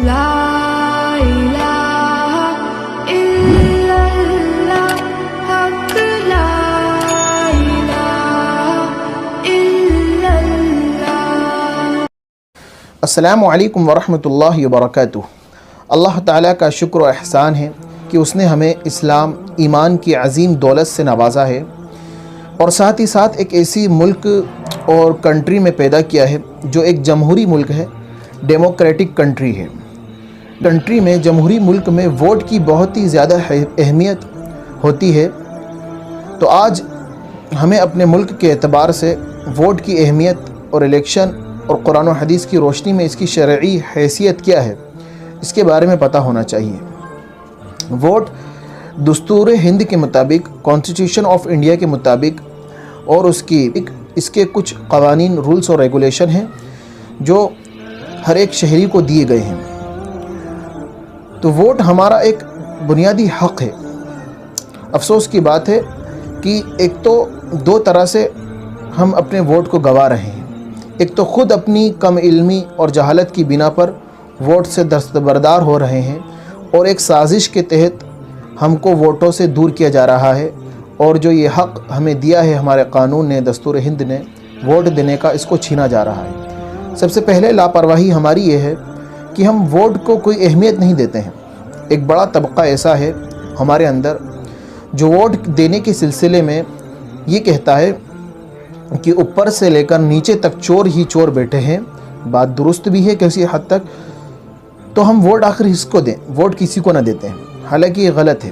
لا إله إلا الله حق لا إله إلا الله. السلام علیکم ورحمۃ اللہ وبرکاتہ. اللہ تعالیٰ کا شکر و احسان ہے کہ اس نے ہمیں اسلام ایمان کی عظیم دولت سے نوازا ہے اور ساتھ ہی ساتھ ایک ایسی ملک اور کنٹری میں پیدا کیا ہے جو ایک جمہوری ملک ہے، ڈیموکریٹک کنٹری ہے. کنٹری میں، جمہوری ملک میں ووٹ کی بہت ہی زیادہ اہمیت ہوتی ہے. تو آج ہمیں اپنے ملک کے اعتبار سے ووٹ کی اہمیت اور الیکشن اور قرآن و حدیث کی روشنی میں اس کی شرعی حیثیت کیا ہے، اس کے بارے میں پتہ ہونا چاہیے. ووٹ دستور ہند کے مطابق، کانسٹیٹیوشن آف انڈیا کے مطابق اور اس کے کچھ قوانین، رولز اور ریگولیشن ہیں جو ہر ایک شہری کو دیے گئے ہیں. تو ووٹ ہمارا ایک بنیادی حق ہے. افسوس کی بات ہے کہ ایک تو دو طرح سے ہم اپنے ووٹ کو گنوا رہے ہیں. ایک تو خود اپنی کم علمی اور جہالت کی بنا پر ووٹ سے دستبردار ہو رہے ہیں، اور ایک سازش کے تحت ہم کو ووٹوں سے دور کیا جا رہا ہے، اور جو یہ حق ہمیں دیا ہے ہمارے قانون نے، دستور ہند نے، ووٹ دینے کا، اس کو چھینا جا رہا ہے. سب سے پہلے لاپرواہی ہماری یہ ہے کہ ہم ووٹ کو کوئی اہمیت نہیں دیتے ہیں. ایک بڑا طبقہ ایسا ہے ہمارے اندر جو ووٹ دینے کے سلسلے میں یہ کہتا ہے کہ اوپر سے لے کر نیچے تک چور ہی چور بیٹھے ہیں. بات درست بھی ہے کسی حد تک. تو ہم ووٹ آخر اس کو دیں، ووٹ کسی کو نہ دیتے ہیں. حالانکہ یہ غلط ہے.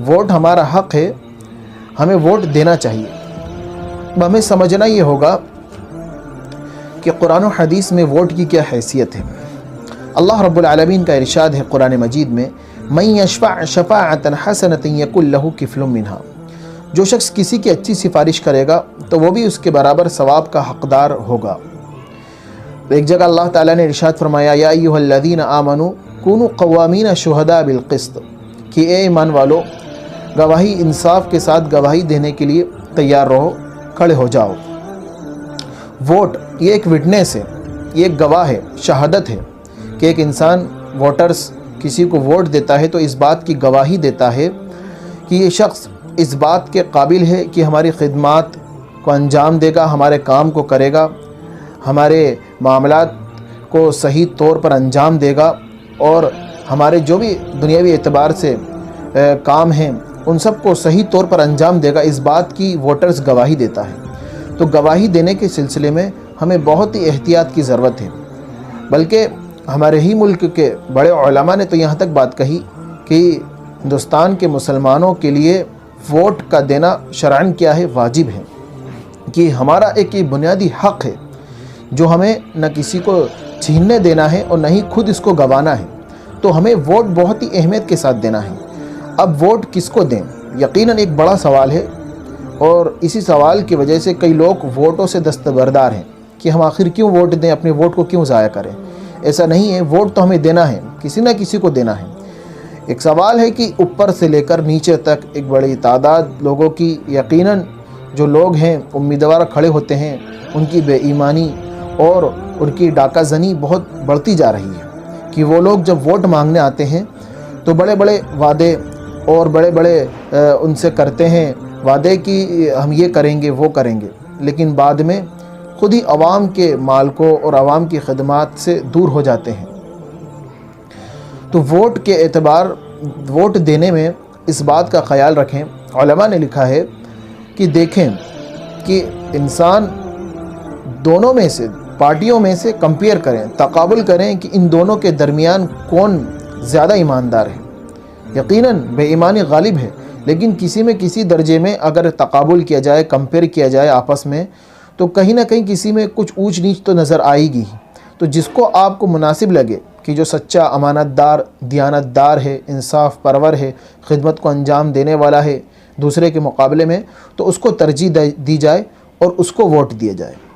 ووٹ ہمارا حق ہے، ہمیں ووٹ دینا چاہیے. ہمیں سمجھنا یہ ہوگا کہ قرآن و حدیث میں ووٹ کی کیا حیثیت ہے. اللہ رب العالمین کا ارشاد ہے قرآن مجید میں، مَن یشفع شفاعۃ حسنۃ یکن لہ کفل منہا. جو شخص کسی کی اچھی سفارش کرے گا تو وہ بھی اس کے برابر ثواب کا حقدار ہوگا. ایک جگہ اللہ تعالیٰ نے ارشاد فرمایا، یا ایھا الذین آمنوا کونوا قوامین شہداء بالقسط، کہ اے ایمان والو، گواہی انصاف کے ساتھ گواہی دینے کے لیے تیار رہو، کھڑے ہو جاؤ. ووٹ یہ ایک وٹنس ہے، یہ ایک گواہ ہے، شہادت ہے کہ ایک انسان، ووٹرز، کسی کو ووٹ دیتا ہے تو اس بات کی گواہی دیتا ہے کہ یہ شخص اس بات کے قابل ہے کہ ہماری خدمات کو انجام دے گا، ہمارے کام کو کرے گا، ہمارے معاملات کو صحیح طور پر انجام دے گا، اور ہمارے جو بھی دنیاوی اعتبار سے کام ہیں ان سب کو صحیح طور پر انجام دے گا. اس بات کی ووٹرز گواہی دیتا ہے. تو گواہی دینے کے سلسلے میں ہمیں بہت ہی احتیاط کی ضرورت ہے. بلکہ ہمارے ہی ملک کے بڑے علماء نے تو یہاں تک بات کہی کہ ہندوستان کے مسلمانوں کے لیے ووٹ کا دینا شرعاً کیا ہے، واجب ہے، کہ ہمارا ایک یہ بنیادی حق ہے جو ہمیں نہ کسی کو چھیننے دینا ہے اور نہ ہی خود اس کو گنوانا ہے. تو ہمیں ووٹ بہت ہی اہمیت کے ساتھ دینا ہے. اب ووٹ کس کو دیں، یقیناً ایک بڑا سوال ہے، اور اسی سوال کی وجہ سے کئی لوگ ووٹوں سے دستبردار ہیں کہ ہم آخر کیوں ووٹ دیں، اپنے ووٹ کو کیوں ضائع کریں. ایسا نہیں ہے. ووٹ تو ہمیں دینا ہے، کسی نہ کسی کو دینا ہے. ایک سوال ہے کہ اوپر سے لے کر نیچے تک ایک بڑی تعداد لوگوں کی، یقیناً جو لوگ ہیں امیدوار کھڑے ہوتے ہیں، ان کی بے ایمانی اور ان کی ڈاکہ زنی بہت بڑھتی جا رہی ہے. کہ وہ لوگ جب ووٹ مانگنے آتے ہیں تو بڑے بڑے وعدے اور بڑے بڑے ان سے کرتے ہیں وعدے کہ ہم یہ کریں گے، وہ کریں گے، لیکن بعد میں خود ہی عوام کے مال کو اور عوام کی خدمات سے دور ہو جاتے ہیں. تو ووٹ کے اعتبار، ووٹ دینے میں اس بات کا خیال رکھیں. علماء نے لکھا ہے کہ دیکھیں کہ انسان دونوں میں سے، پارٹیوں میں سے کمپیئر کریں، تقابل کریں کہ ان دونوں کے درمیان کون زیادہ ایماندار ہے. یقیناً بے ایمانی غالب ہے، لیکن کسی میں کسی درجے میں اگر تقابل کیا جائے، کمپیئر کیا جائے آپس میں، تو کہیں نہ کہیں کسی میں کچھ اونچ نیچ تو نظر آئے گی. تو جس کو آپ کو مناسب لگے کہ جو سچا، امانت دار، دیانت دار ہے، انصاف پرور ہے، خدمت کو انجام دینے والا ہے دوسرے کے مقابلے میں، تو اس کو ترجیح دی جائے اور اس کو ووٹ دیا جائے.